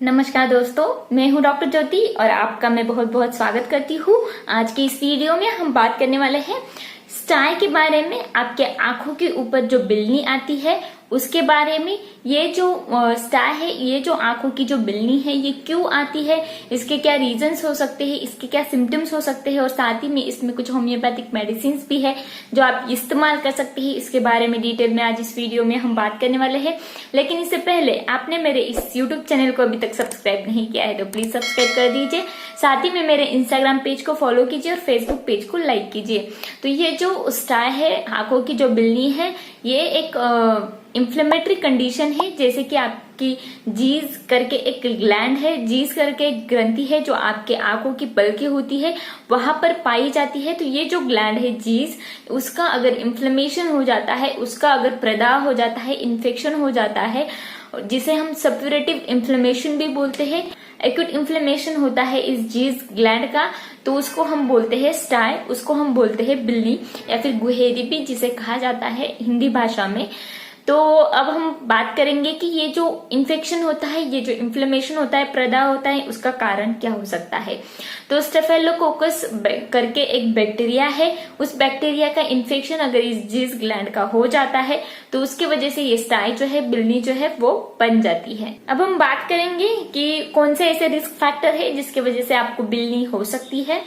नमस्कार दोस्तों, मैं हूं डॉक्टर ज्योति और आपका मैं बहुत बहुत स्वागत करती हूं। आज के इस वीडियो में हम बात करने वाले हैं स्टाई के बारे में। आपके आंखों के ऊपर जो बिल्ली आती है उसके बारे में। ये जो स्टाई है, ये जो आंखों की जो बिल्ली है, ये क्यों आती है, इसके क्या रीजंस हो सकते हैं, इसके क्या सिम्टम्स हो सकते हैं और साथ ही में इसमें कुछ होम्योपैथिक मेडिसिन भी है जो आप इस्तेमाल कर सकते हैं। इसके बारे में डिटेल में आज इस वीडियो में हम बात करने वाले हैं। लेकिन इससे पहले आपने मेरे इस यूट्यूब चैनल को अभी तक सब्सक्राइब नहीं किया है तो प्लीज सब्सक्राइब कर दीजिए। साथ ही में मेरे इंस्टाग्राम पेज को फॉलो कीजिए और फेसबुक पेज को लाइक कीजिए। तो ये जो स्टाई है, आंखों की जो बिल्ली है, ये एक इन्फ्लेमेटरी कंडीशन है। जैसे कि आपकी जीज करके एक ग्लैंड है, जीज करके एक ग्रंथि है जो आपके आंखों की पलकें होती है वहां पर पाई जाती है। तो ये जो ग्लैंड है जीज, उसका अगर इन्फ्लेमेशन हो जाता है, उसका अगर प्रदाह हो जाता है, इन्फेक्शन हो जाता है, जिसे हम सप्यूरेटिव इन्फ्लेमेशन भी बोलते हैं, एक्यूट इन्फ्लेमेशन होता है इस जीज ग्लैंड का, तो उसको हम बोलते हैं स्टाई, उसको हम बोलते हैं बिल्ली या फिर गुहेरी भी जिसे कहा जाता है हिंदी भाषा में। तो अब हम बात करेंगे कि ये जो इन्फेक्शन होता है, ये जो इन्फ्लेमेशन होता है, प्रदाह होता है, उसका कारण क्या हो सकता है। तो स्टेफेलोकोकस करके एक बैक्टीरिया है, उस बैक्टीरिया का इन्फेक्शन अगर इस जीज ग्लैंड का हो जाता है तो उसकी वजह से ये स्टाई जो है, बिल्ली जो है, वो बन जाती है। अब हम बात करेंगे कि कौन से ऐसे रिस्क फैक्टर है जिसकी वजह से आपको बिल्ली हो सकती है।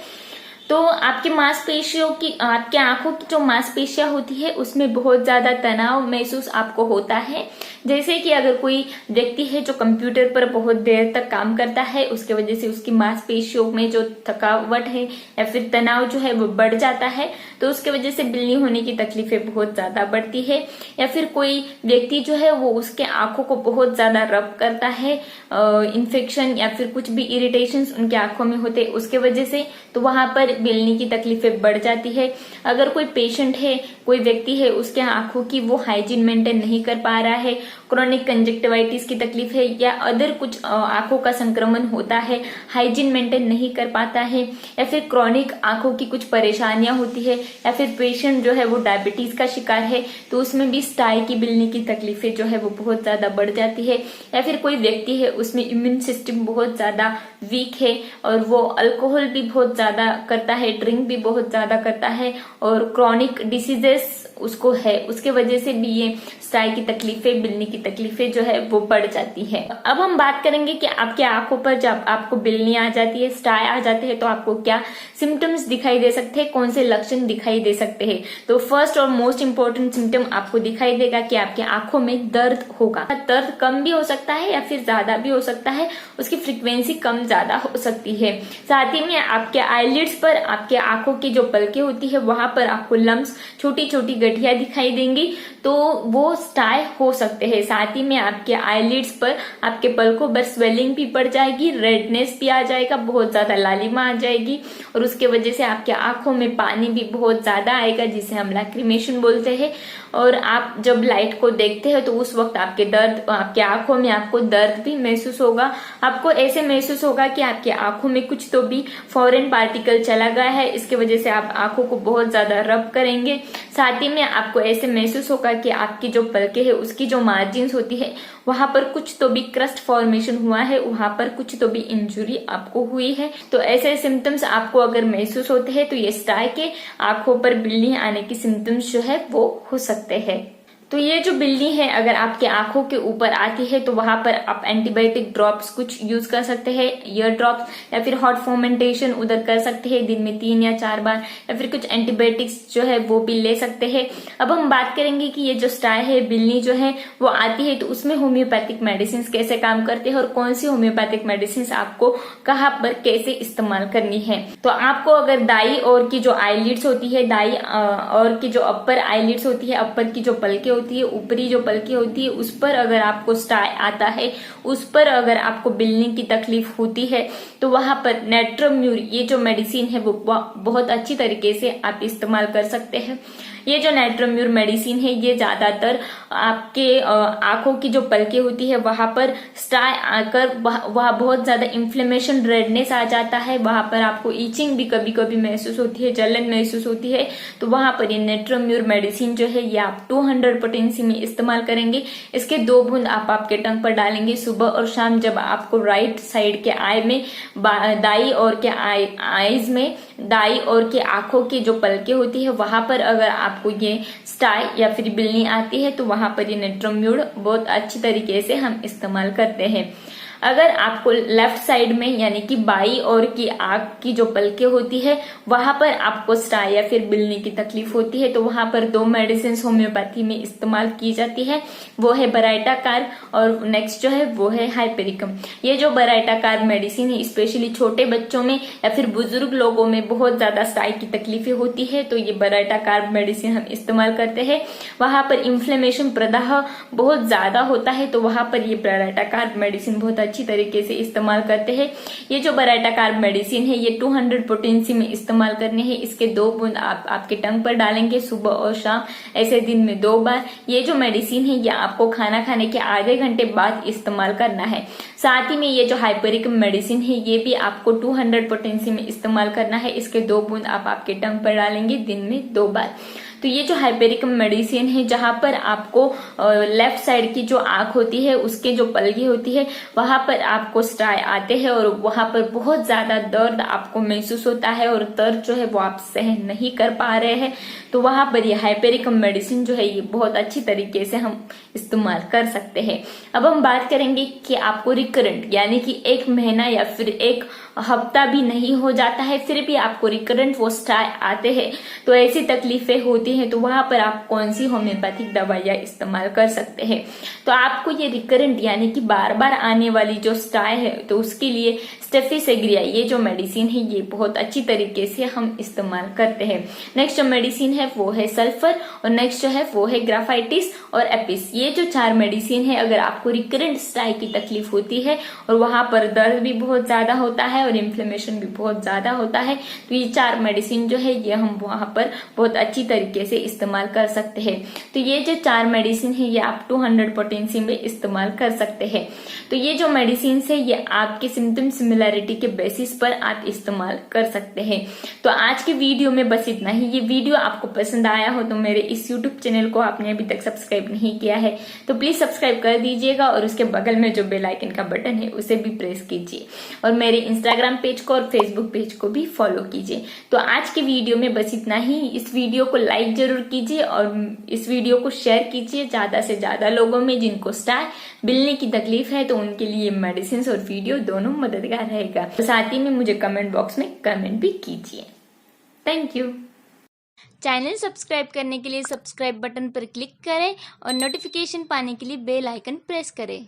तो आपकी मांसपेशियों की, आपके आंखों की जो मांसपेशियां होती है उसमें बहुत ज्यादा तनाव महसूस आपको होता है। जैसे कि अगर कोई व्यक्ति है जो कंप्यूटर पर बहुत देर तक काम करता है, उसके वजह से उसकी मांसपेशियों में जो थकावट है या फिर तनाव जो है वो बढ़ जाता है, तो उसके वजह से बिल्ली होने की तकलीफें बहुत ज्यादा बढ़ती है। या फिर कोई व्यक्ति जो है वो उसके आंखों को बहुत ज्यादा रब करता है, इन्फेक्शन या फिर कुछ भी इरिटेशन उनके आंखों में होते हैं उसके वजह से, तो वहां पर बिल्ली की तकलीफें बढ़ जाती है। अगर कोई पेशेंट है, कोई व्यक्ति है, उसके आंखों की वो हाइजीन मेंटेन नहीं कर पा रहा है, क्रोनिक कंजक्टिवाइटिस की तकलीफ है या अदर कुछ आंखों का संक्रमण होता है, हाइजीन मेंटेन नहीं कर पाता है, या फिर क्रोनिक आंखों की कुछ परेशानियां होती है, या फिर पेशेंट जो है वो डायबिटीज का शिकार है, तो उसमें भी स्टाई की बिल्ली की तकलीफें जो है वो बहुत ज्यादा बढ़ जाती है। या फिर कोई व्यक्ति है उसमें इम्यून सिस्टम बहुत ज्यादा वीक है और वो अल्कोहल भी बहुत ज्यादा करता है, ड्रिंक भी बहुत ज्यादा करता है और क्रोनिक डिसीजेस उसको है, उसके वजह से भी ये स्टाई की तकलीफें, बिल्ली की तकलीफें जो है वो बढ़ जाती है। अब हम बात करेंगे कि आपके आंखों पर जब आपको बिल्ली आ जाती है, स्टाई आ जाते हैं, तो आपको क्या सिम्टम्स दिखाई दे सकते हैं, कौन से लक्षण दिखाई दे सकते हैं। तो फर्स्ट और मोस्ट इंपॉर्टेंट सिम्टम आपको दिखाई देगा कि आपके आंखों में दर्द होगा। दर्द कम भी हो सकता है या फिर ज्यादा भी हो सकता है, उसकी फ्रिक्वेंसी कम ज्यादा हो सकती है। साथ ही में आपके आईलिड्स पर, आपके आंखों की जो पलकें होती है वहां पर आपको लम्स, छोटी छोटी गठिया दिखाई देंगी, तो वो स्टाई हो सकते हैं। साथ ही में आपके आईलिड्स पर, आपके पलकों पर स्वेलिंग भी बढ़ जाएगी, रेडनेस भी आ जाएगा, बहुत ज्यादा लालिमा आ जाएगी और उसके वजह से आपके आंखों में पानी भी बहुत ज्यादा आएगा जिसे हम लैक्रिमेशन बोलते हैं। और आप जब लाइट को देखते हैं तो उस वक्त आपके आंखों में आपको दर्द भी महसूस होगा। आपको ऐसे महसूस होगा कि आपकी आंखों में कुछ तो भी फॉरेन पार्टिकल चला गया है, इसके वजह से आप आंखों को बहुत ज्यादा रब करेंगे। साथ ही में आपको ऐसे महसूस होगा कि आपकी जो पलकें है उसकी जो मार्जिन्स होती है वहां पर कुछ तो भी क्रस्ट फॉर्मेशन हुआ है, वहां पर कुछ तो भी इंजुरी आपको हुई है। तो ऐसे सिम्टम्स आपको अगर महसूस होते हैं तो ये स्टाई के आंखों पर बिल्ली आने की सिम्टम्स जो है वो हो सकते हैं। तो ये जो बिल्ली है अगर आपके आंखों के ऊपर आती है तो वहां पर आप एंटीबायोटिक ड्रॉप्स कुछ यूज कर सकते हैं, ईयर ड्रॉप्स, या फिर हॉट फर्मेंटेशन उधर कर सकते हैं दिन में 3 या 4 बार, या फिर कुछ एंटीबायोटिक्स जो है वो भी ले सकते हैं। अब हम बात करेंगे कि ये जो स्टाई है, बिल्ली जो है वो आती है तो उसमें होम्योपैथिक मेडिसिन कैसे काम करते हैं और कौन सी होम्योपैथिक मेडिसिन आपको कहाँ पर कैसे इस्तेमाल करनी है। तो आपको अगर दाई और की जो आईलिड्स होती है, दाई और की जो अपर आईलिड्स होती है, अपर की जो पलकें होती है, ऊपरी जो पलकें होती है, उस पर अगर आपको स्टाई आता है, उस पर अगर आपको बिल्ली की तकलीफ होती है, तो वहां पर नेट्रोम्यूर, ये जो मेडिसिन है वो बहुत अच्छी तरीके से आप इस्तेमाल कर सकते हैं। ये जो नेट्रोम्यूर मेडिसिन है ये ज्यादातर आपके आंखों की जो पलकें होती है वहां पर स्टाई आकर वहां बहुत ज्यादा इन्फ्लेमेशन, रेडनेस आ जाता है, वहां पर आपको ईचिंग भी कभी कभी महसूस होती है, जलन महसूस होती है, तो वहां पर ये नेट्रोम्यूर मेडिसिन जो है ये आप 200% पोटेंसी में इस्तेमाल करेंगे। इसके 2 बूंद आप आपके टंग पर डालेंगे सुबह और शाम, जब आपको राइट साइड के आई में, दाई और के आईज में, दाई और के आंखों की जो पलकें होती है वहां पर अगर आपको ये स्टाई या फिर बिल्ली आती है तो वहां पर ये नेट्रोम्यूड बहुत अच्छी तरीके से हम इस्तेमाल करते हैं। अगर आपको लेफ्ट साइड में यानी कि बाई और की आंख की जो पलकें होती है वहां पर आपको स्टाई या फिर बिल्ली की तकलीफ होती है तो वहां पर 2 मेडिसिन होम्योपैथी में इस्तेमाल की जाती है, वो है बराइटाकार और नेक्स्ट जो है वो है हाइपेरिकम। ये जो बराइटाकार मेडिसिन है स्पेशली छोटे बच्चों में या फिर बुजुर्ग लोगों में बहुत ज्यादा स्टाई की तकलीफें होती है तो ये बराइटाकार मेडिसिन हम इस्तेमाल करते हैं। वहां पर इन्फ्लेमेशन प्रदाह बहुत ज्यादा होता है तो वहां पर ये बराइटाकार मेडिसिन बहुत अच्छी तरीके से इस्तेमाल करते हैं। ये जो बराइटाकार मेडिसिन है ये 200 पोटेंसी में इस्तेमाल करने हैं। इसके 2 बूंद आप आपके टंग पर डालेंगे सुबह और शाम, ऐसे दिन में 2 बार। ये जो मेडिसिन है ये आपको खाना खाने के आधे घंटे बाद इस्तेमाल करना है। साथ ही में ये जो हाइपेरिकम मेडिसिन है ये भी आपको 200 पोटेंसी में इस्तेमाल करना है। इसके 2 बूंद आप आपके टंग पर डालेंगे दिन में 2 बार। तो ये जो हाइपेरिकम मेडिसिन है जहां पर आपको लेफ्ट साइड की जो आंख होती है उसके जो पलकी होती है वहां पर आपको स्टाई आते हैं और वहां पर बहुत ज्यादा दर्द आपको महसूस होता है और दर्द जो है वो आप सहन नहीं कर पा रहे हैं तो वहां पर ये हाइपेरिकम मेडिसिन जो है ये बहुत अच्छी तरीके से हम इस्तेमाल कर सकते हैं। अब हम बात करेंगे कि आपको रिकरेंट यानी कि 1 महीना या फिर 1 हफ्ता भी नहीं हो जाता है फिर भी आपको रिकरेंट वो स्टाई आते हैं तो ऐसी तकलीफें होती हैं तो वहां पर आप कौन सी होम्योपैथिक दवाइयां इस्तेमाल कर सकते हैं। तो आपको ये रिकरेंट यानी कि बार बार आने वाली जो स्टाई है तो उसके लिए स्टेफिसेग्रिया ये जो मेडिसिन है ये बहुत अच्छी तरीके से हम इस्तेमाल करते हैं। नेक्स्ट जो मेडिसिन है वो है सल्फर और नेक्स्ट जो है वो है ग्राफाइटिस और एपिस। ये जो 4 मेडिसिन है अगर आपको रिकरेंट स्टाई की तकलीफ होती है और वहां पर दर्द भी बहुत ज्यादा होता है और इन्फ्लेमेशन भी बहुत ज्यादा होता है तो ये 4 मेडिसिन जो है ये हम वहां पर बहुत अच्छी तरीके से इस्तेमाल कर सकते हैं। तो ये जो 4 मेडिसिन है ये आप 200 पोटेंसी में इस्तेमाल कर सकते हैं। तो ये जो मेडिसिन है ये आपके सिम्टम सिमिलैरिटी के बेसिस पर आप इस्तेमाल कर सकते हैं। तो आज के वीडियो में बस इतना ही। ये वीडियो आपको पसंद आया हो तो मेरे इस यूट्यूब चैनल को आपने अभी तक सब्सक्राइब नहीं किया है तो प्लीज सब्सक्राइब कर दीजिएगा और उसके बगल में जो बेल आइकन का बटन है उसे भी प्रेस कीजिए और मेरे इंस्टाग्राम पेज को और फेसबुक पेज को भी फॉलो कीजिए। तो आज के वीडियो में बस इतना ही। इस वीडियो को लाइक जरूर कीजिए और इस वीडियो को शेयर कीजिए ज्यादा से ज्यादा लोगों में जिनको स्टाई बिल्ली की तकलीफ है तो उनके लिए मेडिसिन और वीडियो दोनों मददगार रहेगा। तो साथ ही में मुझे कमेंट बॉक्स में कमेंट भी कीजिए। Thank you. चैनल सब्सक्राइब करने के लिए सब्सक्राइब बटन पर क्लिक करें और नोटिफिकेशन पाने के लिए बेल आइकन प्रेस करें।